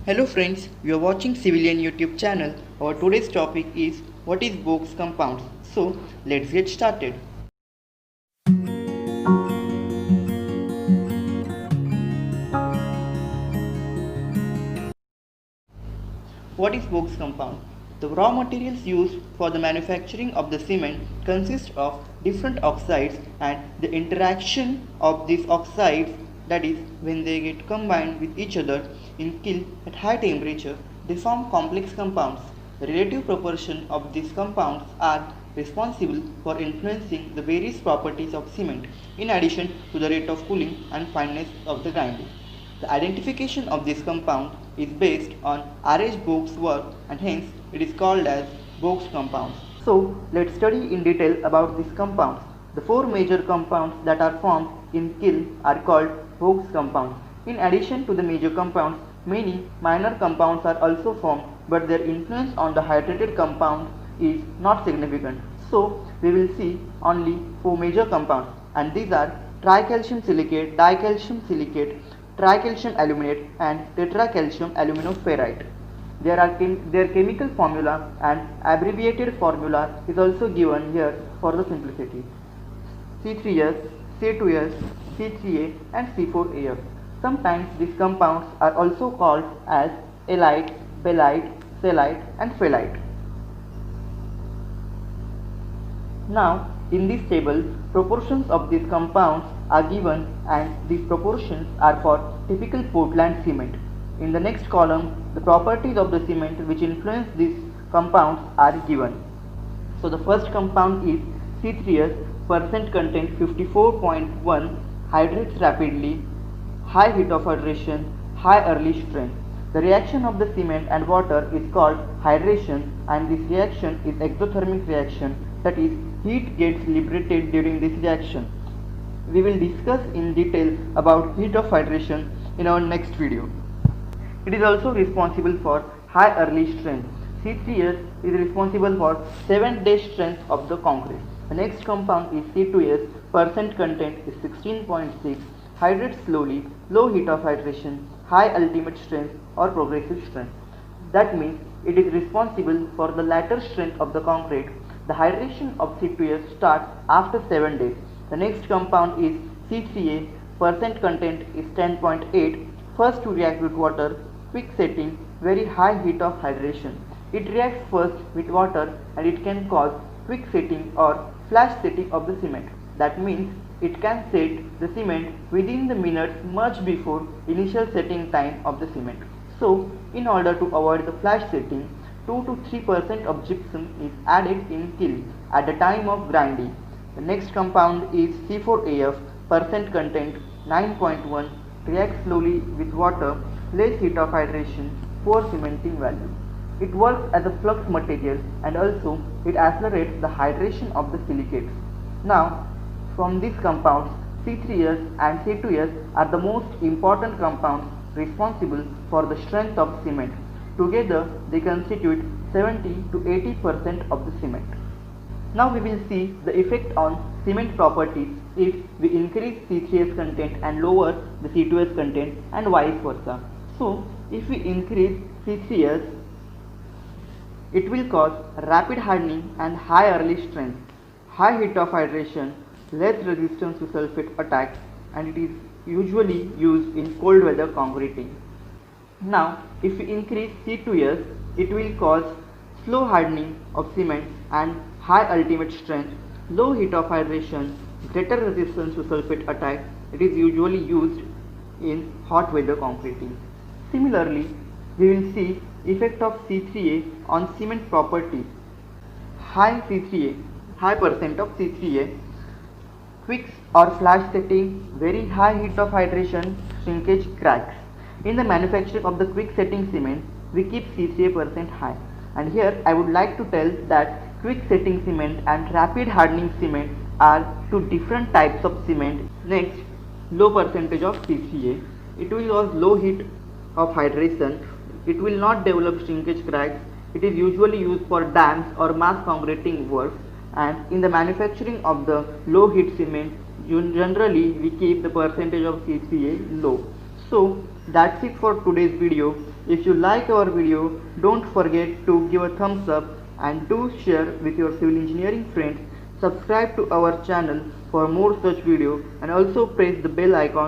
Hello friends, you are watching Civilian YouTube channel. Our today's topic is what is Box compounds. So let's get started. What is Box compound? The raw materials used for the manufacturing of the cement consist of different oxides, and the interaction of these oxides, that is when they get combined with each other in kiln at high temperature, they form complex compounds. The relative proportion of these compounds are responsible for influencing the various properties of cement in addition to the rate of cooling and fineness of the grinding. The identification of this compound is based on R.H. Boak's work, and hence it is called as Boak's compounds. So let's study in detail about these compounds. The four major compounds that are formed in kiln are called Boak's compounds. In addition to the major compounds, many minor compounds are also formed, but their influence on the hydrated compound is not significant. So we will see only four major compounds, and these are tricalcium silicate, dicalcium silicate, tricalcium aluminate and tetracalcium aluminoferrite. Their chemical formula and abbreviated formula is also given here for the simplicity. C3S, C2S, C3A and C4AF. Sometimes these compounds are also called as halite, belite, cellite and phthalate. Now, in this table, proportions of these compounds are given, and these proportions are for typical Portland cement. In the next column, the properties of the cement which influence these compounds are given. So the first compound is C3S, percent content 54.1, hydrates rapidly, high heat of hydration, high early strength. The reaction of the cement and water is called hydration, and this reaction is exothermic reaction, that is, heat gets liberated during this reaction. We will discuss in detail about heat of hydration in our next video. It is also responsible for high early strength. C3S is responsible for 7-day strength of the concrete. The next compound is C2S, percent content is 16.6, hydrates slowly, low heat of hydration, high ultimate strength or progressive strength. That means it is responsible for the latter strength of the concrete. The hydration of C2S starts after 7 days. The next compound is C3A, percent content is 10.8, first to react with water, quick setting, very high heat of hydration. It reacts first with water and it can cause quick setting or flash setting of the cement. That means it can set the cement within the minutes much before initial setting time of the cement. So, in order to avoid the flash setting, 2 to 3% of gypsum is added in kiln at the time of grinding. The next compound is C4AF, percent content 9.1, reacts slowly with water, less heat of hydration, poor cementing value. It works as a flux material and also it accelerates the hydration of the silicates. Now, from these compounds, C3S and C2S are the most important compounds responsible for the strength of cement. Together, they constitute 70 to 80% of the cement. Now we will see the effect on cement properties if we increase C3S content and lower the C2S content and vice versa. So, if we increase C3S, it will cause rapid hardening and high early strength, high heat of hydration, less resistance to sulfate attack, and it is usually used in cold weather concreting. Now, if we increase C2S, it will cause slow hardening of cement and high ultimate strength, low heat of hydration, greater resistance to sulfate attack. It is usually used in hot weather concreting. Similarly, we will see effect of C3A on cement properties. High C3A, high percent of C3A, quick or flash setting, very high heat of hydration, shrinkage, cracks. In the manufacturing of the quick setting cement, we keep C3A percent high. And here I would like to tell that quick setting cement and rapid hardening cement are two different types of cement. Next, low percentage of C3A. It will cause low heat of hydration. It will not develop shrinkage cracks. It is usually used for dams or mass concreting works. And in the manufacturing of the low heat cement, generally we keep the percentage of C3A low. So that's it for today's video. If you like our video, don't forget to give a thumbs up and do share with your civil engineering friends. Subscribe to our channel for more such video and also press the bell icon